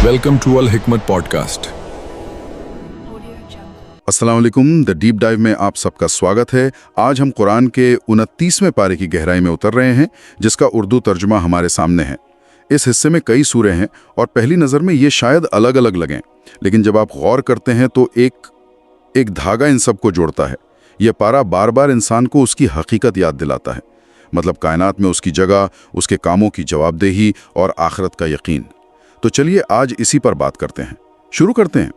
Welcome to Al Hikmat Podcast. अस्सलाम वालेकुम। The deep dive में आप सबका स्वागत है। आज हम कुरान के 29वें पारे की गहराई में उतर रहे हैं, जिसका उर्दू तर्जुमा हमारे सामने है। इस हिस्से में कई सूरे हैं और पहली नज़र में ये शायद अलग अलग लगें, लेकिन जब आप गौर करते हैं तो एक धागा इन सबको जोड़ता है। यह पारा बार बार इंसान को उसकी हकीकत याद दिलाता है, मतलब कायनात में उसकी जगह, उसके कामों की जवाबदेही और आखिरत का यकीन। तो चलिए आज इसी पर बात करते हैं। शुरू करते हैं।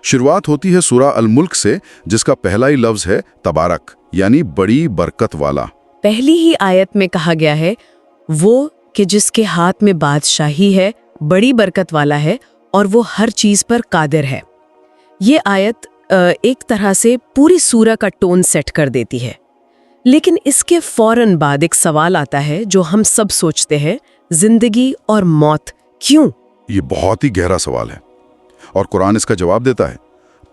शुरुआत होती है सूरा अल मुल्क से, जिसका पहला ही लफ्ज है तबारक, यानी बड़ी बरकत वाला। पहली ही आयत में कहा गया है वो कि जिसके हाथ में बादशाही है, बड़ी बरकत वाला है और वो हर चीज पर कादिर है। ये आयत एक तरह से पूरी सूरा का टोन सेट कर देती है। लेकिन इसके फौरन बाद एक सवाल आता है जो हम सब सोचते हैं, जिंदगी और मौत क्यों? ये बहुत ही गहरा सवाल है और कुरान इसका जवाब देता है,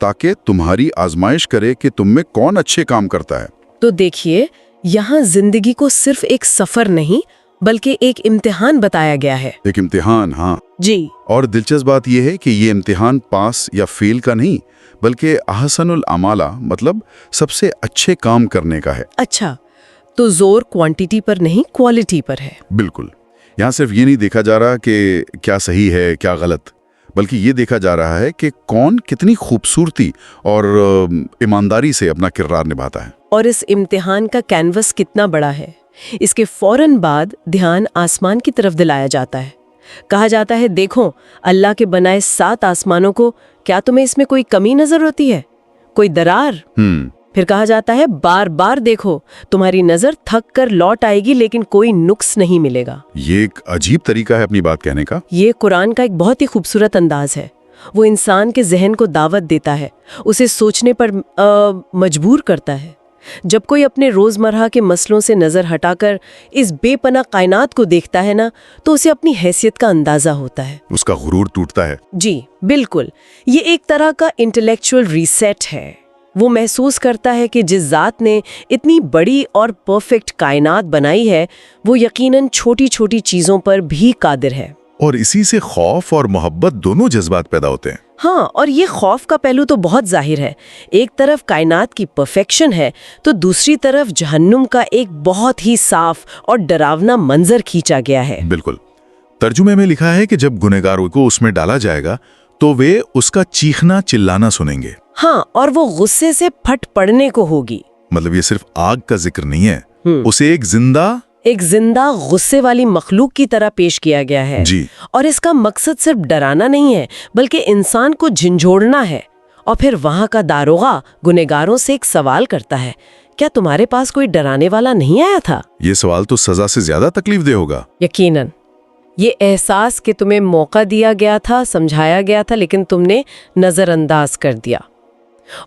ताकि तुम्हारी आजमाइश करे कि तुम में कौन अच्छे काम करता है। तो देखिए, यहाँ जिंदगी को सिर्फ एक सफर नहीं बल्कि एक इम्तिहान बताया गया है। एक इम्तिहान, हाँ जी। और दिलचस्प बात यह है कि ये इम्तिहान पास या फेल का नहीं, बल्कि अहसनुल अमाला, मतलब सबसे अच्छे काम करने का है। अच्छा, तो जोर क्वांटिटी पर नहीं, क्वालिटी पर है। बिल्कुल। यहाँ सिर्फ ये नहीं देखा जा रहा कि क्या सही है क्या गलत, बल्कि ये देखा जा रहा है कि कौन कितनी खूबसूरती और ईमानदारी से अपना किरदार निभाता है। और इस इम्तिहान का कैनवस कितना बड़ा है। इसके फौरन बाद ध्यान आसमान की तरफ दिलाया जाता है। कहा जाता है, देखो अल्लाह के बनाए 7 आसमानों को, क्या तुम्हें इसमें कोई कमी नजर होती है, कोई दरार? फिर कहा जाता है, बार बार देखो, तुम्हारी नजर थक कर लौट आएगी लेकिन कोई नुक्स नहीं मिलेगा। ये एक अजीब तरीका है अपनी बात कहने का। ये कुरान का एक बहुत ही खूबसूरत अंदाज है। वो इंसान के जहन को दावत देता है, उसे सोचने पर मजबूर करता है। जब कोई अपने रोजमर्रा के मसलों से नजर हटाकर इस बेपनाह कायनात को देखता है ना, तो उसे अपनी हैसियत का अंदाजा होता है। उसका गुरूर टूटता है। जी बिल्कुल। ये एक तरह का इंटेलेक्चुअल रीसेट है। वो महसूस करता है कि जिस ज़ात ने इतनी बड़ी और परफेक्ट कायनात बनाई है, वो यकीनन छोटी छोटी चीज़ों पर भी कादिर है। और इसी से खौफ और मोहब्बत दोनों जज्बात पैदा होते हैं। हाँ, और ये खौफ का पहलू तो बहुत जाहिर है। एक तरफ कायनात की परफेक्शन है, तो दूसरी तरफ जहन्नुम का एक बहुत ही साफ और डरावना मंजर खींचा गया है। बिल्कुल। तर्जुमे में लिखा है कि जब गुनहगारों को उसमें डाला जाएगा तो वे उसका चीखना चिल्लाना सुनेंगे। हाँ, और वो गुस्से से फट पड़ने को होगी। मतलब ये सिर्फ आग का जिक्र नहीं है, उसे एक जिंदा गुस्से वाली मखलूक की तरह पेश किया गया है जी। और इसका मकसद सिर्फ डराना नहीं है, बल्कि इंसान को झंझोड़ना है। और फिर वहां का दारोगा गुनहगारों से एक सवाल करता है, क्या तुम्हारे पास कोई डराने वाला नहीं आया था? ये सवाल तो सजा से ज्यादा तकलीफदेह होगा। यकीनन। ये एहसास कि तुम्हें मौका दिया गया था, समझाया गया था, लेकिन तुमने नजरअंदाज कर दिया।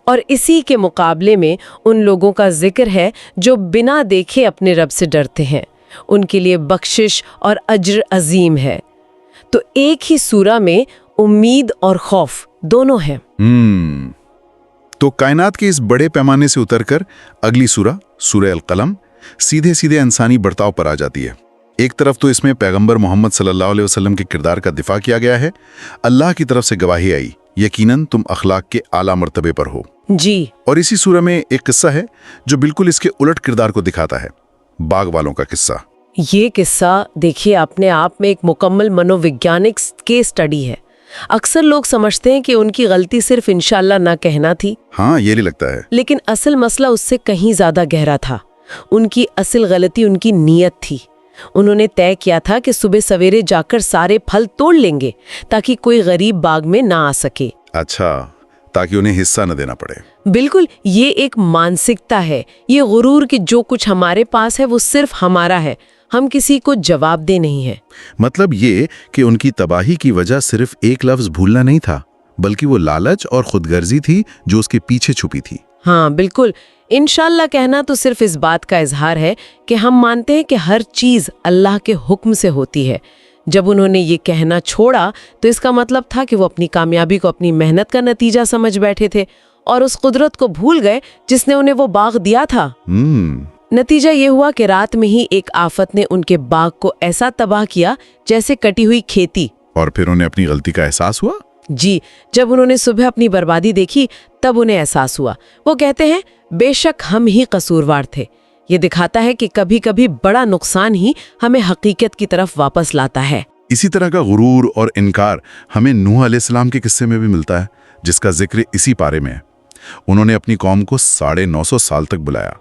और इसी के मुकाबले में उन लोगों का जिक्र है जो बिना देखे अपने रब से डरते हैं। उनके लिए बख्शिश और अज्र अजीम है। तो एक ही सूरा में उम्मीद और खौफ दोनों हैं। तो कायनात के इस बड़े पैमाने से उतरकर अगली सूरह अल कलम सीधे सीधे इंसानी बर्ताव पर आ जाती है। एक तरफ तो इसमें पैगंबर मोहम्मद सल्लल्लाहु अलैहि वसल्लम के किरदार का दिफा किया गया है। अल्लाह की तरफ से गवाही आई, यकीनन तुम अखलाक के आला मर्तबे पर हो जी। और इसी सूरह में एक किस्सा है जो बिल्कुल इसके उलट किरदार को दिखाता है, बाग वालों का किस्सा। ये किस्सा देखिए अपने आप में एक मुकम्मल मनोवैज्ञानिक केस स्टडी है। अक्सर लोग समझते हैं कि उनकी गलती सिर्फ इंशाल्लाह ना कहना थी। हाँ, ये नहीं लगता है। लेकिन असल मसला उससे कहीं ज्यादा गहरा था। उनकी असल गलती उनकी नीयत थी। उन्होंने तय किया था कि सुबह सवेरे जाकर सारे फल तोड़ लेंगे ताकि कोई गरीब बाग में ना आ सके। अच्छा, ताकि उन्हें हिस्सा न देना पड़े। बिल्कुल, ये एक मानसिकता है, ये गुरूर कि जो कुछ हमारे पास है वो सिर्फ हमारा है, हम किसी को जवाबदेह नहीं है। मतलब ये कि उनकी तबाही की वजह सिर्फ एक लफ्ज भूलना नहीं था, बल्कि वो लालच और खुदगर्जी थी जो उसके पीछे छुपी थी। हाँ बिल्कुल। इंशाल्लाह कहना तो सिर्फ इस बात का इजहार है कि हम मानते हैं कि हर चीज अल्लाह के हुक्म से होती है। जब उन्होंने ये कहना छोड़ा तो इसका मतलब था कि वो अपनी कामयाबी को अपनी मेहनत का नतीजा समझ बैठे थे और उस कुदरत को भूल गए जिसने उन्हें वो बाग दिया था। नतीजा ये हुआ कि रात में ही एक आफत ने उनके बाग को ऐसा तबाह किया जैसे कटी हुई खेती और फिर उन्हें अपनी गलती का एहसास हुआ? जी, जब उन्होंने सुबह अपनी बर्बादी देखी तब उन्हें एहसास हुआ। वो कहते हैं बेशक हम ही कसूरवार थे। ये दिखाता है कि कभी कभी बड़ा नुकसान ही हमें हकीकत की तरफ वापस लाता है। इसी तरह का गुरूर और इनकार हमें नूह अलैहिस्सलाम के किस्से में भी मिलता है, जिसका जिक्र इसी पारे में है। उन्होंने अपनी कौम को 950 साल तक बुलाया,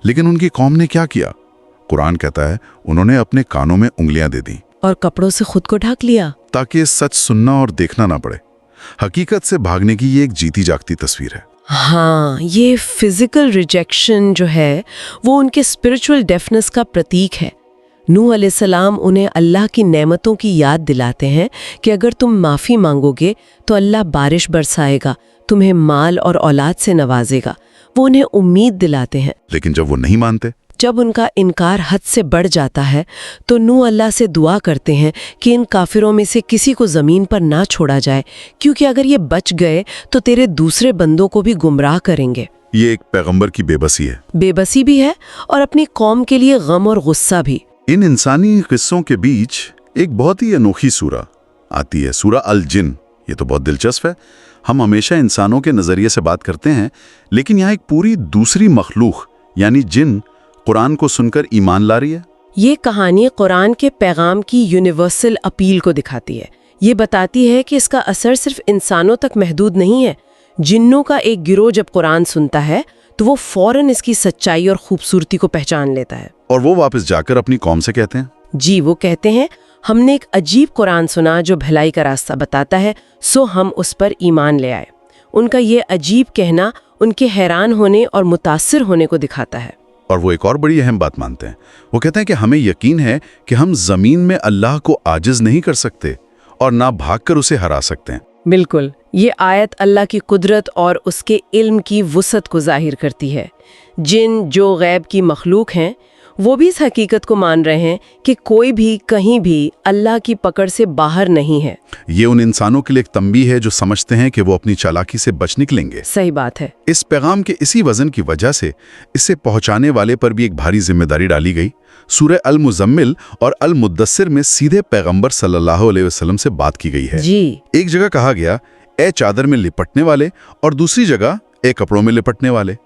लेकिन उनकी कौम ने क्या किया? कुरान कहता है उन्होंने अपने कानों में उंगलियां दे दी और कपड़ों से खुद को ढक लिया, ताकि सच सुनना और देखना ना पड़े। हकीकत से भागने की ये एक जीती जागती तस्वीर है। हाँ, ये फिजिकल रिजेक्शन जो है वो उनके स्पिरिचुअल डेफनेस का प्रतीक है। नूह अलैहिस्सलाम उन्हें अल्लाह की नेमतों की याद दिलाते हैं कि अगर तुम माफ़ी मांगोगे तो अल्लाह बारिश बरसाएगा, तुम्हें माल और औलाद से नवाजेगा। वो उन्हें उम्मीद दिलाते हैं। लेकिन जब वो नहीं मानते, जब उनका इनकार हद से बढ़ जाता है तो नूह अल्लाह से दुआ करते हैं कि इन काफिरों में से किसी को ज़मीन पर ना छोड़ा जाए, क्योंकि अगर ये बच गए तो तेरे दूसरे बंदों को भी गुमराह करेंगे। ये एक पैगंबर की बेबसी है। बेबसी भी है और अपनी कौम के लिए गम और गुस्सा भी। इन इंसानी किस्सों के बीच एक बहुत ही अनोखी सूरा आती है, सूरा अल जिन। ये तो बहुत दिलचस्प है। हम हमेशा इंसानों के नज़रिए से बात करते हैं, लेकिन यहाँ एक पूरी दूसरी मखलूक यानी जिन कुरान को सुनकर ईमान ला रही है। ये कहानी कुरान के पैगाम की यूनिवर्सल अपील को दिखाती है। ये बताती है कि इसका असर सिर्फ इंसानों तक महदूद नहीं है। जिन्नों का एक गिरोह जब कुरान सुनता है तो वो फौरन इसकी सच्चाई और खूबसूरती को पहचान लेता है। और वो वापस जाकर अपनी कौम से कहते हैं, जी, वो कहते हैं हमने एक अजीब कुरान सुना जो भलाई का रास्ता बताता है, सो हम उस पर ईमान ले आए। उनका ये अजीब कहना उनके हैरान होने और मुतासिर होने को दिखाता है। और वो एक और बड़ी अहम बात मानते हैं। वो कहते हैं कि हमें यकीन है कि हम ज़मीन में अल्लाह को आजिज नहीं कर सकते और ना भागकर उसे हरा सकते हैं। बिल्कुल, ये आयत अल्लाह की कुदरत और उसके इल्म की वुसअत को जाहिर करती है। जिन जो गैब की मखलूक हैं वो भी इस हकीकत को मान रहे हैं कि कोई भी कहीं भी अल्लाह की पकड़ से बाहर नहीं है। ये उन इंसानों के लिए एक तंबीह है जो समझते हैं कि वो अपनी चालाकी से बच निकलेंगे। सही बात है। इस पैगाम के इसी वजन की वजह से इसे पहुंचाने वाले पर भी एक भारी जिम्मेदारी डाली गई। सूरह अल मुज़म्मिल और अल मुद्दस्सिर में सीधे पैगंबर सल्लल्लाहु अलैहि वसल्लम से बात की गई है। जी। एक जगह कहा गया ए चादर में लिपटने वाले, और दूसरी जगह ए कपड़ों में लिपटने वाले।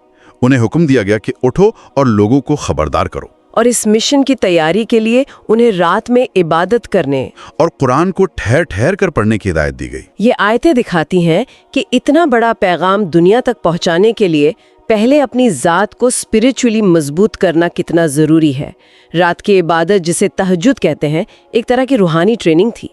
उन्हें हुक्म दिया गया कि उठो और लोगों को खबरदार करो। और इस मिशन की तैयारी के लिए उन्हें रात में इबादत करने और कुरान को ठहर ठहर कर पढ़ने की हिदायत दी गई। ये आयतें दिखाती हैं कि इतना बड़ा पैगाम दुनिया तक पहुंचाने के लिए पहले अपनी ज़ात को स्पिरिचुअली मजबूत करना कितना ज़रूरी है। रात की इबादत, जिसे तहज्जुद कहते हैं, एक तरह की रूहानी ट्रेनिंग थी।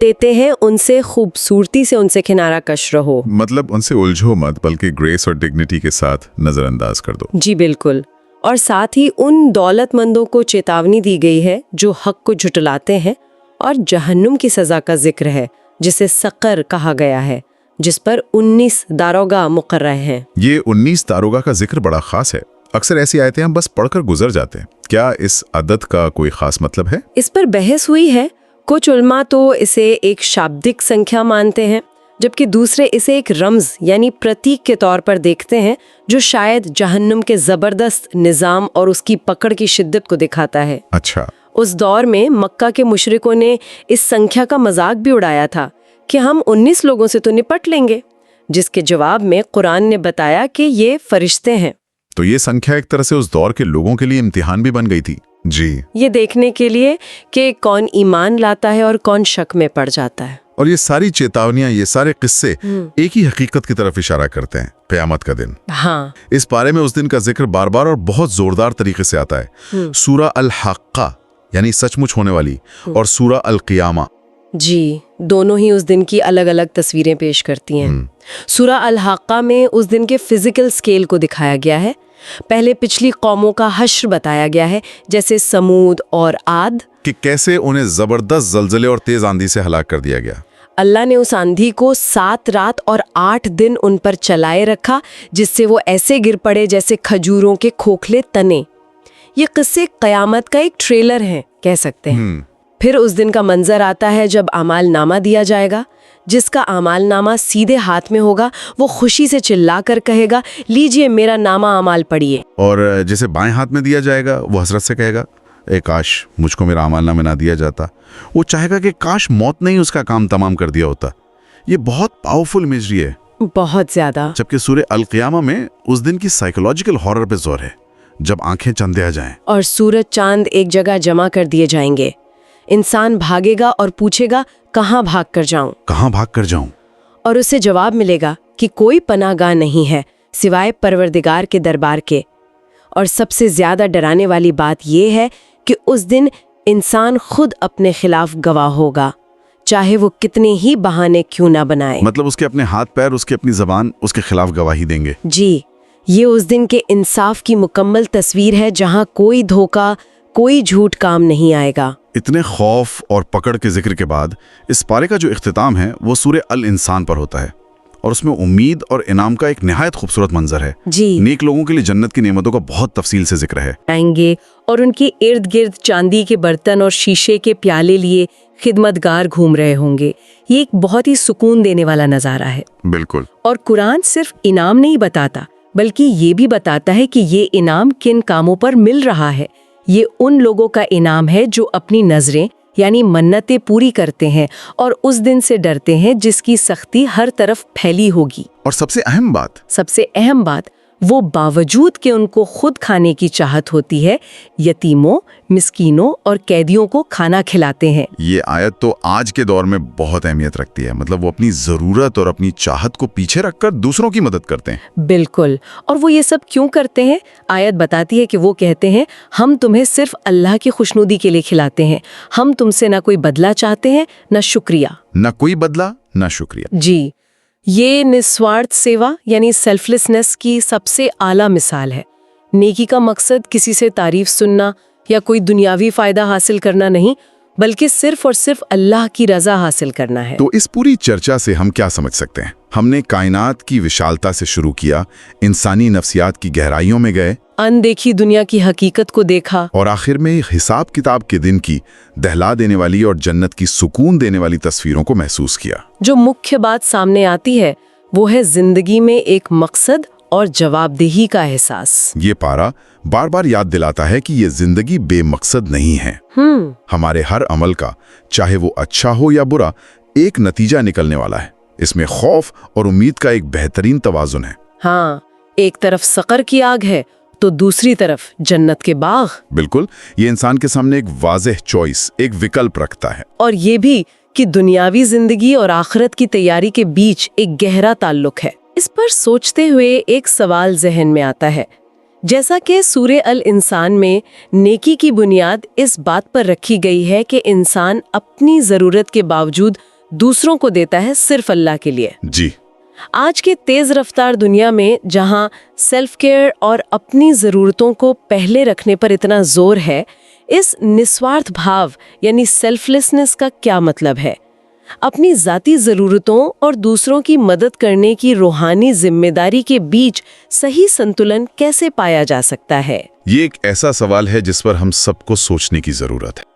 देते हैं उनसे खूबसूरती से उनसे किनारा कश रहो, मतलब उनसे उलझो मत, बल्कि ग्रेस और डिग्निटी के साथ नजरअंदाज कर दो। जी बिल्कुल। और साथ ही उन दौलतमंदों को चेतावनी दी गई है जो हक को झुटलाते हैं, और जहन्नुम की सज़ा का जिक्र है जिसे सक़र कहा गया है, जिस पर 19 दारोगा मुकर्रर हैं। ये 19 दारोगा का जिक्र बड़ा खास है। अक्सर ऐसी आयतें हम बस पढ़कर गुजर जाते हैं। क्या इस अदद का कोई खास मतलब है? इस पर बहस हुई है। कुछ उलमा तो इसे एक शाब्दिक संख्या मानते हैं, जबकि दूसरे इसे एक रमज यानी प्रतीक के तौर पर देखते हैं, जो शायद जहन्नुम के ज़बरदस्त निज़ाम और उसकी पकड़ की शिद्दत को दिखाता है। अच्छा। उस दौर में मक्का के मुशरिकों ने इस संख्या का मजाक भी उड़ाया था कि हम 19 लोगों से तो निपट लेंगे, जिसके जवाब में कुरान ने बताया कि ये फरिश्ते हैं। तो ये संख्या एक तरह से उस दौर के लोगों के लिए इम्तिहान भी बन गई थी। जी। ये देखने के लिए कि कौन ईमान लाता है और कौन शक में पड़ जाता है। और ये सारी चेतावनियां, ये सारे किस्से एक ही हकीकत की तरफ इशारा करते हैं, क़यामत का दिन। हाँ। इस पारे में उस दिन का जिक्र बार बार और बहुत जोरदार तरीके से आता है। सूरा अल हक्का यानी सचमुच होने वाली, और सूरा अल क़ियामा। जी, दोनों ही उस दिन की अलग अलग तस्वीरें पेश करती हैं। सूरा अल हक्का में उस दिन के फिजिकल स्केल को दिखाया गया है। पहले पिछली कौमों का हश्र बताया गया है, जैसे समूद और आद, कि कैसे उन्हें जबरदस्त जलजले और तेज आंधी से हलाक कर दिया गया। अल्लाह ने उस आंधी को 7 रात और 8 दिन उन पर चलाए रखा, जिससे वो ऐसे गिर पड़े जैसे खजूरों के खोखले तने। ये किस्से क़यामत का एक ट्रेलर है, कह सकते हैं। फिर उस दिन का मंजर आता है जब आमाल नामा दिया जाएगा। जिसका आमाल नामा सीधे हाथ में होगा वो खुशी से चिल्लाकर कहेगा, लीजिए मेरा नामा आमाल पढ़िए। और जिसे बाएं हाथ में दिया जाएगा वो हसरत से कहेगा, اے کاش مجھ کو میرا اعمال نامہ نہ دیا جاتا. وہ چاہے گا کہ کاش موت نے ہی اس کا کام تمام کر دیا ہوتا. یہ بہت پاورفل امیجری ہے. بہت زیادہ. جبکہ سورہ القیامہ میں اس دن کی سائیکولوجیکل ہارر پہ زور ہے، جب آنکھیں چندے آ جائیں اور سورج چاند ایک جگہ جمع کر دیے جائیں گے. انسان بھاگے گا اور پوچھے گا کہاں بھاگ کر جاؤں، کہاں بھاگ کر جاؤں. اور اسے جواب ملے گا کہ کوئی پناہ گاہ نہیں ہے سوائے پروردگار کے دربار کے. اور سب سے زیادہ ڈرانے والی بات یہ ہے کہ اس دن انسان خود اپنے خلاف گواہ ہوگا، چاہے وہ کتنے ہی بہانے کیوں نہ بنائے. مطلب اس کے اپنے ہاتھ پیر، اس کی اپنی زبان اس کے خلاف گواہی دیں گے. جی، یہ اس دن کے انصاف کی مکمل تصویر ہے جہاں کوئی دھوکہ، کوئی جھوٹ کام نہیں آئے گا. اتنے خوف اور پکڑ کے ذکر کے بعد اس پارے کا جو اختتام ہے وہ سورہ الانسان پر ہوتا ہے، اور اس میں امید اور انعام کا ایک نہایت خوبصورت منظر ہے. جی، نیک لوگوں کے لیے جنت کی نعمتوں کا بہت تفصیل سے ذکر ہے. آئیں گے اور ان کے ارد گرد چاندی کے برتن اور شیشے کے پیالے لیے خدمتگار گھوم رہے ہوں گے. یہ ایک بہت ہی سکون دینے والا نظارہ ہے. بالکل. اور قرآن صرف انعام نہیں بتاتا، بلکہ یہ بھی بتاتا ہے کہ یہ انعام کن کاموں پر مل رہا ہے. یہ ان لوگوں کا انعام ہے جو اپنی نظریں یعنی منتیں پوری کرتے ہیں اور اس دن سے ڈرتے ہیں جس کی سختی ہر طرف پھیلی ہوگی. اور سب سے اہم بات وہ باوجود کہ ان کو خود کھانے کی چاہت ہوتی ہے، یتیموں، مسکینوں اور قیدیوں کو کھانا کھلاتے ہیں. یہ آیت تو آج کے دور میں بہت اہمیت رکھتی ہے. مطلب وہ اپنی ضرورت اور اپنی چاہت کو پیچھے رکھ کر دوسروں کی مدد کرتے ہیں. بالکل. اور وہ یہ سب کیوں کرتے ہیں؟ آیت بتاتی ہے کہ وہ کہتے ہیں ہم تمہیں صرف اللہ کی خوشنودی کے لیے کھلاتے ہیں. ہم تم سے نہ کوئی بدلہ چاہتے ہیں نہ شکریہ. نہ کوئی بدلہ نہ شکریہ. جی، یہ نسوارتھ سیوا یعنی سیلفلیسنس کی سب سے اعلیٰ مثال ہے. نیکی کا مقصد کسی سے تعریف سننا یا کوئی دنیاوی فائدہ حاصل کرنا نہیں، بلکہ صرف اور صرف اللہ کی رضا حاصل کرنا ہے. تو اس پوری چرچا سے ہم کیا سمجھ سکتے ہیں؟ ہم نے کائنات کی وشالتا سے شروع کیا، انسانی نفسیات کی گہرائیوں میں گئے، اندیکھی دنیا کی حقیقت کو دیکھا، اور آخر میں حساب کتاب کے دن کی دہلا دینے والی اور جنت کی سکون دینے والی تصویروں کو محسوس کیا. جو مکھیہ بات سامنے آتی ہے وہ ہے زندگی میں ایک مقصد اور جواب دہی کا احساس. یہ پارا بار بار یاد دلاتا ہے کہ یہ زندگی بے مقصد نہیں ہے. ہمارے ہر عمل کا، چاہے وہ اچھا ہو یا برا، ایک نتیجہ نکلنے والا ہے. اس میں خوف اور امید کا ایک بہترین توازن ہے. ہاں، ایک طرف سقر کی آگ ہے تو دوسری طرف جنت کے باغ. بالکل. یہ انسان کے سامنے ایک واضح چوائس، ایک وکلپ رکھتا ہے. اور یہ بھی کہ دنیاوی زندگی اور آخرت کی تیاری کے بیچ ایک گہرا تعلق ہے. اس پر سوچتے ہوئے ایک سوال ذہن میں آتا ہے. جیسا کہ سورہ الانسان میں نیکی کی بنیاد اس بات پر رکھی گئی ہے کہ انسان اپنی ضرورت کے باوجود دوسروں کو دیتا ہے صرف اللہ کے لیے. جی. آج کے تیز رفتار دنیا میں جہاں سیلف کیئر اور اپنی ضرورتوں کو پہلے رکھنے پر اتنا زور ہے، اس نسوارتھ بھاو یعنی سیلفلیسنس کا کیا مطلب ہے؟ اپنی ذاتی ضرورتوں اور دوسروں کی مدد کرنے کی روحانی ذمہ داری کے بیچ صحیح سنتولن کیسے پایا جا سکتا ہے؟ یہ ایک ایسا سوال ہے جس پر ہم سب کو سوچنے کی ضرورت ہے.